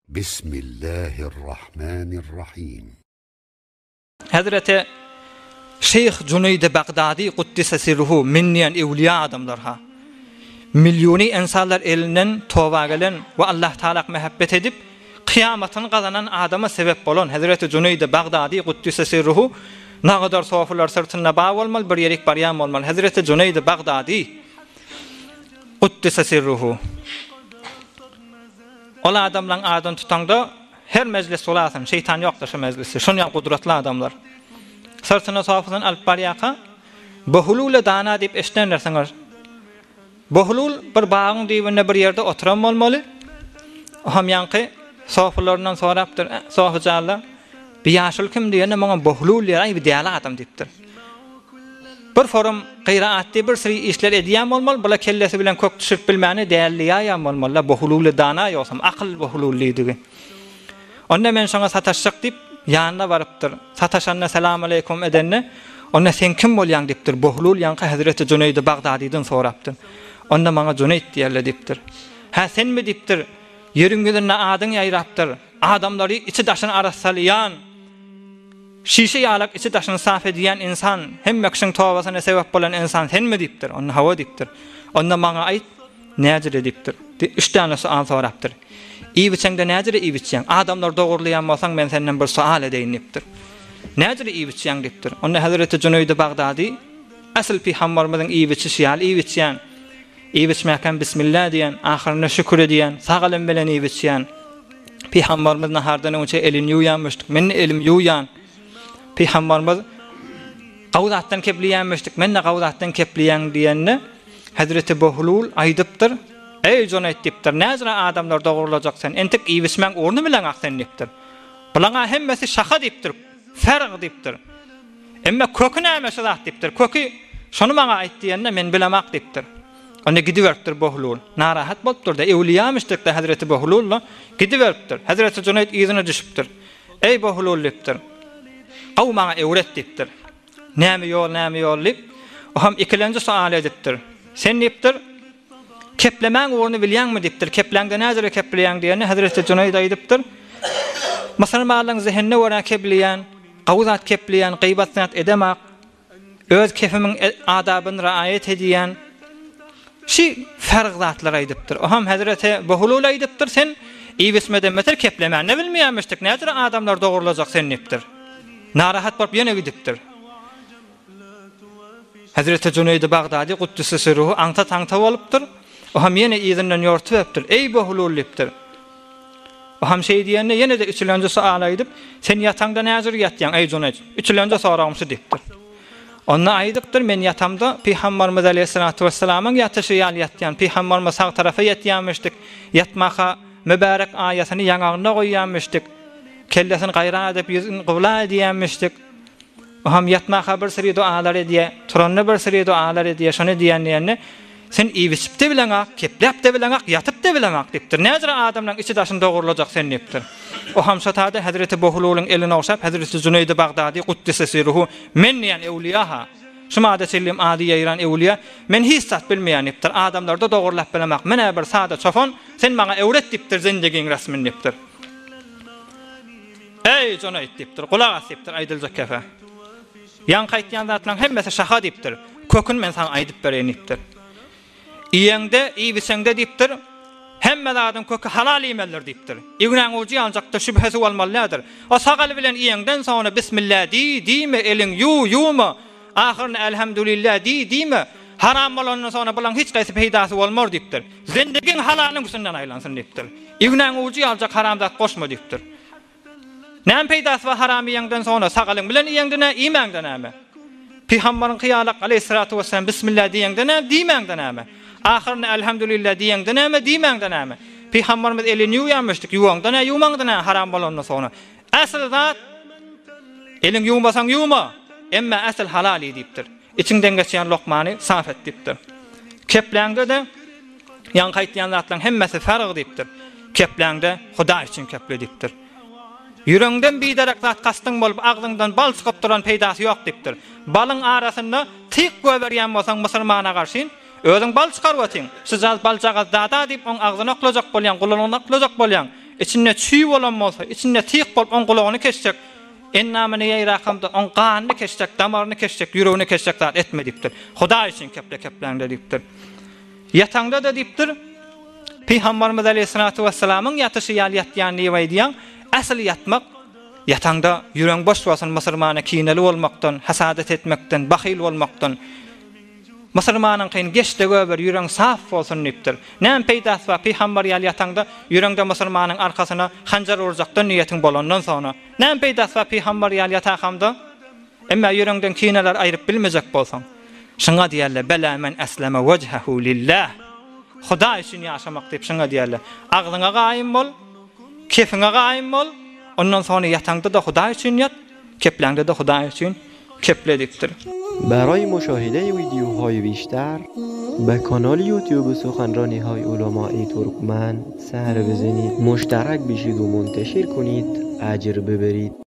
Bismillahirrahmanirrahim. Hazreti Şeyh Cüneyd Bagdadi Kuddise sirruhu minniyen evliya adamlar ha. Milyoni insanlar elinden tövbe gelen ve Allah Teala mehabbet edip kıyametini kazanan adama sebep bolan Hazreti Cüneyd Bagdadi Kuddise sirruhu ne kadar sofular sırtına bağ olmalı, bir yerik bariyam olmalı. Hazreti Cüneyd Bagdadi Kuddise sirruhu. Ola adamlan adın tutanda her meclis olasın, şeytan yoktur şu meclisi. Şunyan kudretli adamlar. Sırtına sofasını alıp bariyaka, bohulule dana deyip eşlenirsinler. Bohulul bir bağın divine bir yerde oturan olmalı. Ham yankı sofalarından soraptır. Sofacağlar. Bir yaşıl kim diyene bana bohulul yer bir değerli adam deyiptir. Bir forum qiraatda bir sürü işler ediyam olmalı. Bula kellesi bilen kök düşürüp bilmeni değerli yayam olmalı. Bohulule dana yoksam akıl bohululliydi. Onda men şoňa sataşjak dip ýanyna barypdyr. Sataşanna selam aleykum edenne, onda sen kim bolýan dipdir. Bohlul ýanky Hazreti Cüneyd Bagdadi'den sorapdyr. Onda maňa Cüneyd diýerler dipdir. Ha sen mi dipdir? Ýeriňizde adyň ýaýrapdyr. Adamlary içi daşyny arassalyan, şişe ýalak içi daşyny saf edýän insan, hem ýakşyň tawbasyna sebäp bolan insan sen mi dipdir? Onda hawa dipdir. Onda maňa aýt, näjire dipdir. 3 tane sual sorapdyr. İwiçeňde näjire iwiçeň? Adamlar dogurlaýan bolsaň men senden bir sual edeýin dipdir. Näjire iwiçeň dipdir. Onda Hazreti Cüneyd Bagdadi asl Peygamberimiziň iwiçi şeýal iwiçeň. Iwiçmäken bismillah diýen, ahyryna şükür edýän, sagalan bilen iwiçeň. Peygamberimiz nahardan önce elini ýuýanmyşdyk. Men elim ýuýan. Peygamberimiz gawdatdan kepliýänmişdik. Men de gawdatdan kepliýän diýende Hazreti Bohlul aýdypdyr. Ey Cüneyd dipdir, näzire adamlar dogurulacak sen, entik iwismäň orny bilen aksen dipdir. Bulaňa hemmesi şaka dipdir, ferq dipdir. Emme kökü näme şat dipdir, kökü şonu maňa aýt diýende men bilemek dipdir. Onda gidiberipdir Bohlul, narahat bolupdyr da, ewliýamyşdyk da Hazreti Bohlul gidiberipdir. Hazreti Cüneyd ýüzüne düşüpdir. Ey Bohlul dipdir, aw maňa ewret dipdir. Näme ýol dip, o ham ikilenji sual edipdir. Sen dipdir, keplemen ornu bilýänmi dipdir. Keplende näzire kepleýän diýeni Hazreti Cüneyd aýdypdyr. Masalan zehenne wara kepleýän, gawzat kepleýän, gıybat sanat edemek, öz kefimiň adabyny raýat edýän şi ferq zatlar aýdypdyr. O ham Hazreti Bohlul aýdypdyr, sen iwismeden meter keplemäni bilmeýänmişdik. Näzire adamlar dogurulajak sen dipdir. Narahat bolup ýene gidipdir. Hazreti Cüneyd Bagdadi Kuddise sirruhu aňta bolupdyr. O ham yine izinden yortupdyr. Ey Bohlul dipdir. O ham şey diýende yine de üçlenji sual aýdyp, sen ýatanda näzir ýatýan ey Cüneyd? Üçlenji soraňmy dipdir. Onda aýdypdyr, men ýatamda Peygamberimiz aleyhissalatu vesselamyň ýatyşy ýatýan, Peygamberimiz sağ tarafa ýatýanmyşdyk. Ýatmaka mübarek aýatyny ýanağına goýýanmyşdyk. Kellesini gaýra edip ýüzüni gıbla edýänmişdik. O ham ýatmaka bir siri dualar edýär, turanna bir siri dualar edýär, şonu diýenlerni sen iwisipde bilen ak, kepläpde bilen ak, ýatypde bilen ak dipdir. Näzire adamlaryň içi daşyny dogurulajak sen dipdir. O ham şatady Hazreti Bohlul'un eline oşap Hazreti Cüneyd Bagdadi Kuddise sirruhu men ýan ewliýa. Şumada selim ady ýaýran ewliýa men hissat bilmeýän dipdir. Adamlarda dogurlap bilemek. Mene bir sada çofon sen maňa ewret dipdir zendegiň rasmyn dipdir. Ey Cüneyd dipdir, gulak as dipdir aýdyljak kefe. Yan gaýtýan zatlaryň hemmesi şaka dipdir. Kökün men sana aýdyp berýän dipdir. İýeňde, iwiseňde dipdir. Hemme adam kökü halal imeller dipdir. Ýüňäň uji ancakda şübhesi bolmalydyr. O sagaly bilen iýeňden soňra bismillah diýme, eliň ýuýma. Ahyryna elhamdülillah diýme. Haram bolandan soňra bulan hiç gaýsy peýdasy bolmar dipdir. Zendegiň halalyň üstünden aýlansyn dipdir. Ýüňäň uji aljak haramdat goşma dipdir. Näme peýdasy we haram iýeňden soňra sagalyň bilen iýeňde näme iýmeňde näme? Peýgamberiň kıyalak aleyhissalatu vesselam bismillah diýeňde näme diýmeňde näme? Ahyryna elhamdülillah diýeňde näme diýmeňde näme? Peygamberimiz elini ýuýanmyşdyk, ýuwaňda näme ýuwmaňda näme haram bolandan soňra. Asl zat eliň ýuwmasaň ýuwma, emma asl halal dipdir. İçinden geçýän lokmany saf et dipdir. Kepläňde de ýan gaýtýan zatlaryň hemmesi ferq dipdir. Kepläňde Huda üçin keple dipdir. Yüreğinden bir derek zat kastyň bolup agzyňdan bal çykyp duran peýdasy ýok dipdir. Balyň arasynda tik göberýän bolsaň musulmana garşy özüň bal çykaryp atýň. Siz bal çaga dada diýip oň agzyna oklajak bolýan, gulalyna oklajak bolýan. içinde çüy bolan bolsa, içinde tiq bolup on gulagyny kesjek, ennamyny ýaýrakamda on ganyny kesjek, damaryny kesjek, ýüregini kesjek zat etme diýipdir. Hudaý üçin kepleňde diýipdir. Ýatangda da diýipdir. Peygamberimiz Aleyhissalatu vesselam'ın yatışı ýatýanlygy aýdýan, asl ýatmak ýatangda ýüreg boş bolsun, musulmana kineli bolmakdan, hasadat etmekden, bahyl bolmakdan. Musulmanyň kyn geçde göber ýüreg saf bolsun diýipdir. Näme peýdas we Peygamber ýatangda ýüregde musulmanyň arkasyna hanjar urjakdan niýetiň bolandan sonra. Näme peýdas we Peygamber ýatakamda emma ýüregden kineler aýryp bilmejek bolsaň. Şoňa diýerler bela men aslama wajhahu lillah. Huda üçün ýaşamak diýip şoňa diýerler. Aglyňa gaýym bol, kefiňe gaýym bol, ondan sonra ýatangda da Huda üçün ýat, kepleňde de Huda üçün kepledikdir. برای مشاهده ویدیوهای بیشتر به کانال یوتیوب سخنرانی‌های علمای ترکمن سر بزنید، مشترک بشید و منتشر کنید، اجر ببرید.